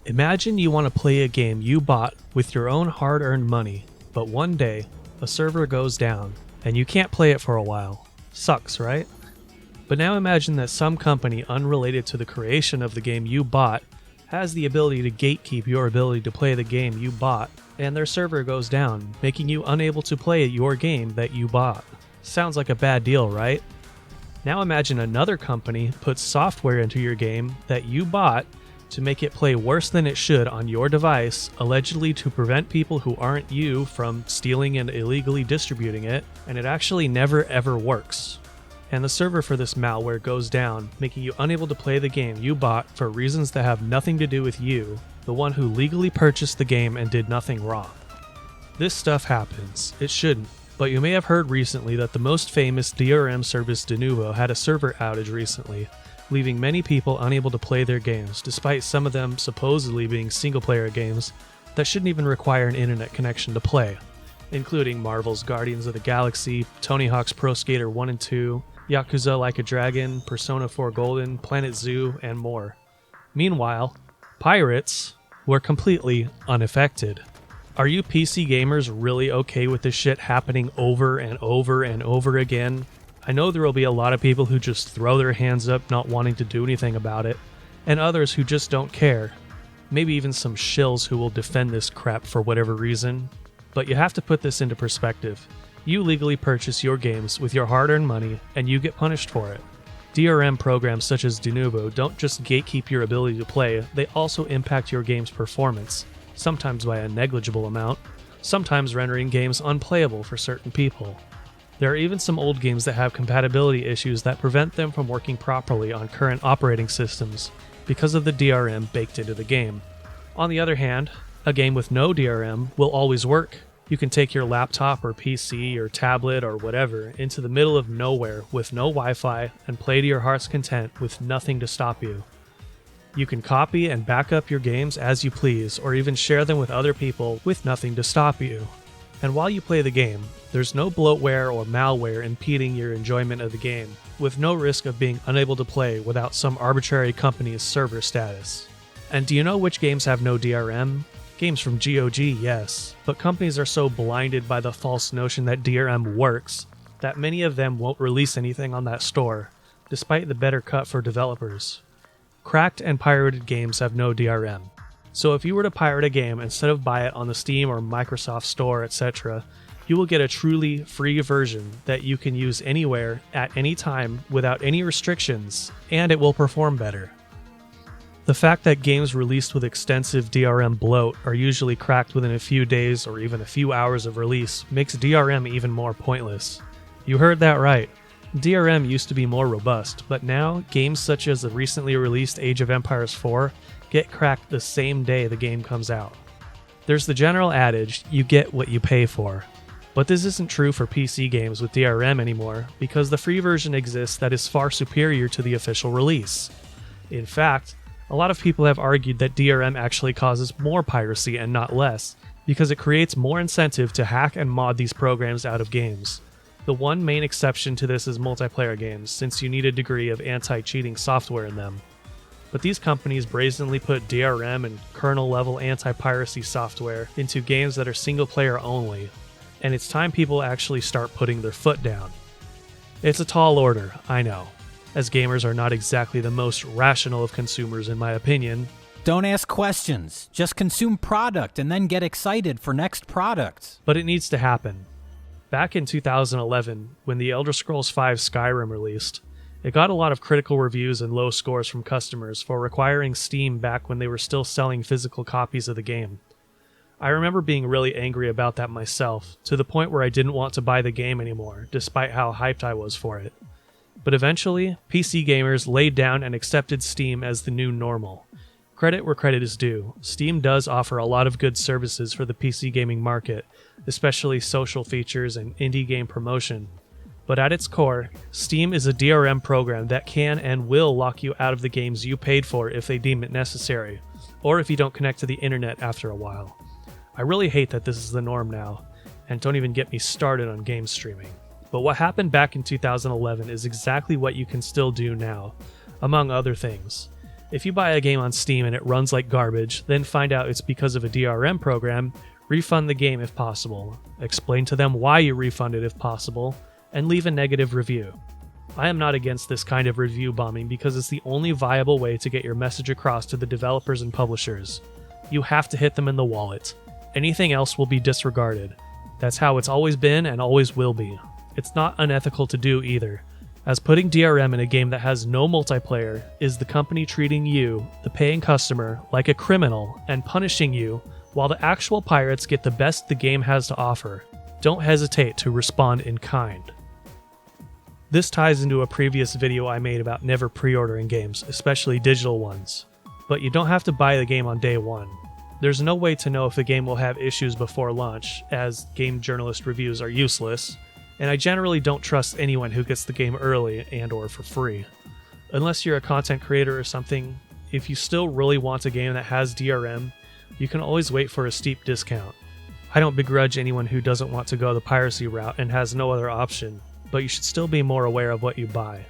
Imagine you want to play a game you bought with your own hard-earned money, but one day, a server goes down, and you can't play it for a while. Sucks, right? But now imagine that some company unrelated to the creation of the game you bought has the ability to gatekeep your ability to play the game you bought, and their server goes down, making you unable to play your game that you bought. Sounds like a bad deal, right? Now imagine another company puts software into your game that you bought to make it play worse than it should on your device, allegedly to prevent people who aren't you from stealing and illegally distributing it, and it actually never ever works. And the server for this malware goes down, making you unable to play the game you bought for reasons that have nothing to do with you, the one who legally purchased the game and did nothing wrong. This stuff happens. It shouldn't. But you may have heard recently that the most famous DRM service Denubo had a server outage recently, leaving many people unable to play their games, despite some of them supposedly being single-player games that shouldn't even require an internet connection to play, including Marvel's Guardians of the Galaxy, Tony Hawk's Pro Skater 1 and 2, Yakuza Like a Dragon, Persona 4 Golden, Planet Zoo, and more. Meanwhile, pirates were completely unaffected. Are you PC gamers really okay with this shit happening over and over and over again? I know there will be a lot of people who just throw their hands up not wanting to do anything about it, and others who just don't care. Maybe even some shills who will defend this crap for whatever reason. But you have to put this into perspective. You legally purchase your games with your hard-earned money, and you get punished for it. DRM programs such as Denubo don't just gatekeep your ability to play, they also impact your game's performance, sometimes by a negligible amount, sometimes rendering games unplayable for certain people. There are even some old games that have compatibility issues that prevent them from working properly on current operating systems because of the DRM baked into the game. On the other hand, a game with no DRM will always work. You can take your laptop or PC or tablet or whatever into the middle of nowhere with no Wi-Fi and play to your heart's content with nothing to stop you. You can copy and back up your games as you please, or even share them with other people with nothing to stop you. And while you play the game, there's no bloatware or malware impeding your enjoyment of the game, with no risk of being unable to play without some arbitrary company's server status. And do you know which games have no DRM? Games from GOG, yes, but companies are so blinded by the false notion that DRM works that many of them won't release anything on that store, despite the better cut for developers. Cracked and pirated games have no DRM. So if you were to pirate a game instead of buy it on the Steam or Microsoft Store, etc., you will get a truly free version that you can use anywhere at any time without any restrictions, and it will perform better. The fact that games released with extensive DRM bloat are usually cracked within a few days or even a few hours of release makes DRM even more pointless. You heard that right. DRM used to be more robust, but now games such as the recently released Age of Empires 4 get cracked the same day the game comes out. There's the general adage, you get what you pay for. But this isn't true for PC games with DRM anymore, because the free version exists that is far superior to the official release. In fact, a lot of people have argued that DRM actually causes more piracy and not less, because it creates more incentive to hack and mod these programs out of games. The one main exception to this is multiplayer games, since you need a degree of anti-cheating software in them. But these companies brazenly put DRM and kernel-level anti-piracy software into games that are single-player only, and it's time people actually start putting their foot down. It's a tall order, I know, as gamers are not exactly the most rational of consumers in my opinion. Don't ask questions, just consume product and then get excited for next product. But it needs to happen. Back in 2011, when the Elder Scrolls V Skyrim released, it got a lot of critical reviews and low scores from customers for requiring Steam back when they were still selling physical copies of the game. I remember being really angry about that myself, to the point where I didn't want to buy the game anymore, despite how hyped I was for it. But eventually, PC gamers laid down and accepted Steam as the new normal. Credit where credit is due, Steam does offer a lot of good services for the PC gaming market, especially social features and indie game promotion. But at its core, Steam is a DRM program that can and will lock you out of the games you paid for if they deem it necessary, or if you don't connect to the internet after a while. I really hate that this is the norm now, and don't even get me started on game streaming. But what happened back in 2011 is exactly what you can still do now, among other things. If you buy a game on Steam and it runs like garbage, then find out it's because of a DRM program, refund the game if possible, explain to them why you refunded if possible, and leave a negative review. I am not against this kind of review bombing because it's the only viable way to get your message across to the developers and publishers. You have to hit them in the wallet. Anything else will be disregarded. That's how it's always been and always will be. It's not unethical to do either, as putting DRM in a game that has no multiplayer is the company treating you, the paying customer, like a criminal and punishing you while the actual pirates get the best the game has to offer. Don't hesitate to respond in kind. This ties into a previous video I made about never pre-ordering games, especially digital ones. But you don't have to buy the game on day one. There's no way to know if the game will have issues before launch, as game journalist reviews are useless, and I generally don't trust anyone who gets the game early and/or for free. Unless you're a content creator or something, if you still really want a game that has DRM, you can always wait for a steep discount. I don't begrudge anyone who doesn't want to go the piracy route and has no other option, but you should still be more aware of what you buy.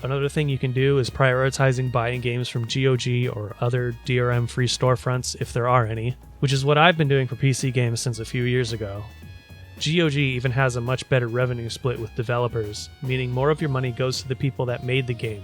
Another thing you can do is prioritizing buying games from GOG or other DRM-free storefronts if there are any, which is what I've been doing for PC games since a few years ago. GOG even has a much better revenue split with developers, meaning more of your money goes to the people that made the game,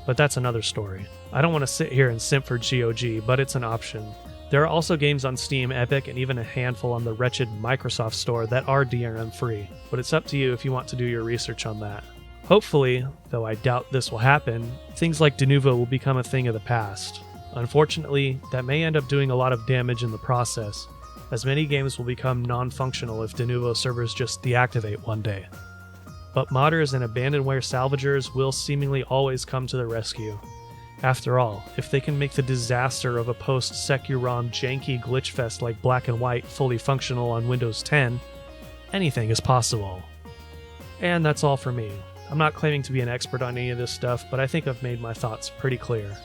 but that's another story. I don't want to sit here and simp for GOG, but it's an option. There are also games on Steam, Epic, and even a handful on the wretched Microsoft Store that are DRM free, but it's up to you if you want to do your research on that. Hopefully, though I doubt this will happen, things like Denubo will become a thing of the past. Unfortunately, that may end up doing a lot of damage in the process, as many games will become non-functional if Denubo servers just deactivate one day. But modders and abandonware salvagers will seemingly always come to the rescue. After all, if they can make the disaster of a post-Securom janky glitchfest like Black and White fully functional on Windows 10, anything is possible. And that's all for me. I'm not claiming to be an expert on any of this stuff, but I think I've made my thoughts pretty clear.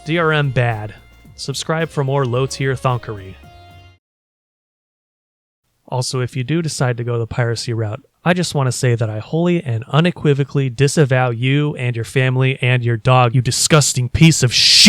DRM bad. Subscribe for more low-tier thonkery. Also, if you do decide to go the piracy route, I just want to say that I wholly and unequivocally disavow you and your family and your dog, you disgusting piece of shit!